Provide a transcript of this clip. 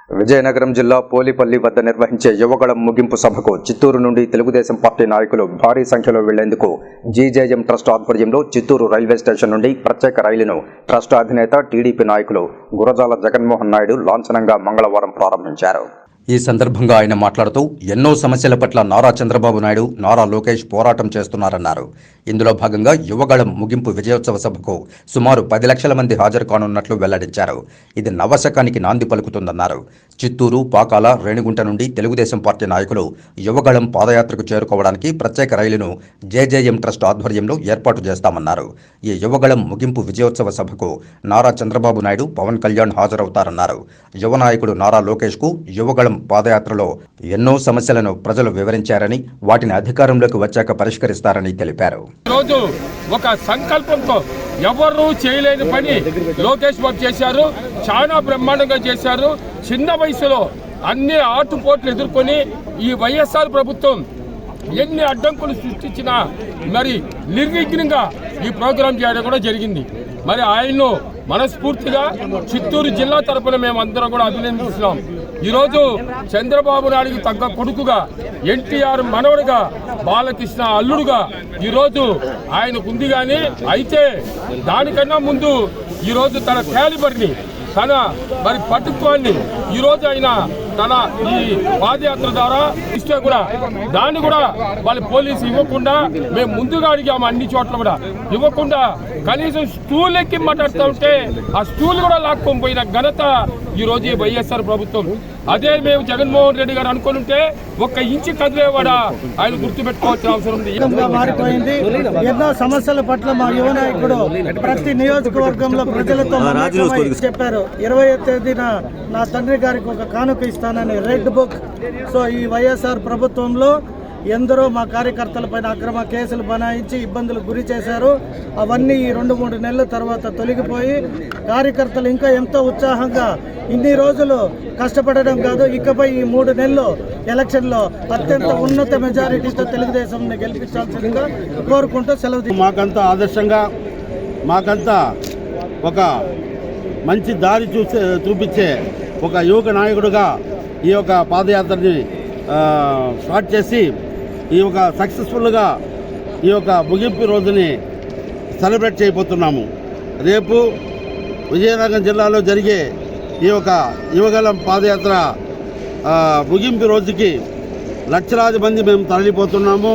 విజయనగరం జిల్లా పోలిపల్లి వద్ద నిర్వహించే యువగళం ముగింపు సభకు చిత్తూరు నుండి తెలుగుదేశం పార్టీ నాయకులు భారీ సంఖ్యలో వెళ్లేందుకు జీజేఎం ట్రస్ట్ ఆధ్వర్యంలో చిత్తూరు రైల్వే స్టేషన్ నుండి ప్రత్యేక రైలును ట్రస్ట్ అధినేత టీడీపీ నాయకులు గురజాల జగన్మోహన్ నాయుడు లాంఛనంగా మంగళవారం ప్రారంభించారు. ఈ సందర్భంగా ఆయన మాట్లాడుతూ ఎన్నో సమస్యల పట్ల నారా చంద్రబాబు నాయుడు, నారా లోకేష్ పోరాటం చేస్తున్నారన్నారు. ఇందులో భాగంగా యువగళం ముగింపు విజయోత్సవ సభకు సుమారు 10 లక్షల మంది హాజరు కానున్నట్లు వెల్లడించారు. ఇది నవశకానికి నాంది పలుకుతుందన్నారు. చిత్తూరు, పాకాల, రేణిగుంట నుండి తెలుగుదేశం పార్టీ నాయకులు యువగళం పాదయాత్రకు చేరుకోవడానికి ప్రత్యేక రైలును జేజేఎం ట్రస్ట్ ఆధ్వర్యంలో ఏర్పాటు చేస్తామన్నారు. ఈ యువగళం ముగింపు విజయోత్సవ సభకు నారా చంద్రబాబు నాయుడు, పవన్ కళ్యాణ్ హాజరవుతారన్నారు. యువ నాయకుడు నారా లోకేష్కు యువగళం పాదయాత్రలో ఎన్నో సమస్యలను ప్రజలు వివరించారని, వాటిని అధికారంలోకి వచ్చాక పరిష్కరిస్తారని తెలిపారు. రోజు ఒక సంకల్పంతో ఎవరు చేయలేని పని లోకేష్ బాబు చేశారు. చాలా బ్రహ్మాండంగా చేశారు. చిన్న వయసులో అన్ని ఆటుపోట్లు ఎదుర్కొని ఈ వైఎస్ఆర్ ప్రభుత్వం ఎన్ని అడ్డంకులు సృష్టించినా మరి నిర్విఘ్నంగా ఈ ప్రోగ్రాం చేయడం కూడా జరిగింది. మరి ఆయన్ను మనస్ఫూర్తిగా చిత్తూరు జిల్లా తరపున మేమందరం కూడా అభినందిస్తున్నాం. ఈరోజు చంద్రబాబు నాయుడికి తగ్గ కొడుకుగా, ఎన్టీఆర్ మనవడుగా, బాలకృష్ణ అల్లుడుగా ఈరోజు ఆయనకు ఉంది. కానీ అయితే దానికన్నా ముందు ఈరోజు తన క్యాలిబర్ని, తన మరి పటుత్వాన్ని ఈరోజు ఆయన తన ఈ పాదయాత్ర ద్వారా ఇస్తే కూడా దాన్ని కూడా వాళ్ళ పోలీసు ఇవ్వకుండా మేము ముందుగా అడిగాము. అన్ని చోట్ల కూడా ఇవ్వకుండా కనీసం స్టూల్ ఎక్కి మాట్లాడుతూ ఉంటే ఆ స్టూల్ కూడా లాక్కొని పోయిన ఘనత ఈరోజు ఈ వైఎస్ఆర్ ప్రభుత్వం. అదే మేము జగన్మోహన్ రెడ్డి గారు అనుకుని ఉంటే 1 ఇంచు కదిలేవాడా ఆయన గుర్తుపెట్టుకోవాల్సిన అవసరం ఉంది. మారిపోయింది. ఎన్నో సమస్యల పట్ల మా యువ నాయకుడు ప్రతి నియోజకవర్గంలో ప్రజలతో చెప్పారు. 20వ తేదీన నా తండ్రి గారికి ఒక కానుక ఇస్తానని రెడ్ బుక్. సో ఈ వైఎస్ఆర్ ప్రభుత్వంలో ఎందరో మా కార్యకర్తలపైన అక్రమ కేసులు బనాయించి ఇబ్బందులు గురి చేశారు. అవన్నీ ఈ 2-3 నెలల తర్వాత తొలగిపోయి కార్యకర్తలు ఇంకా ఎంతో ఉత్సాహంగా ఇన్ని రోజులు కష్టపడడం కాదు, ఇకపై ఈ 3 నెలలు ఎలక్షన్లో అత్యంత ఉన్నత మెజారిటీతో తెలుగుదేశం గెలిపించాల్సిందిగా కోరుకుంటూ సెలవు. మాకంతా ఆదర్శంగా, మాకంతా ఒక మంచి దారి చూపించే ఒక యువక నాయకుడుగా ఈ యొక్క పాదయాత్రని స్టార్ట్ చేసి ఈ యొక్క సక్సెస్ఫుల్గా ఈ యొక్క ముగింపు రోజుని సెలబ్రేట్ చేయబోతున్నాము. రేపు విజయనగరం జిల్లాలో జరిగే ఈ యొక్క యువగళం పాదయాత్ర ముగింపు రోజుకి లక్షలాది మంది మేము తరలిపోతున్నాము.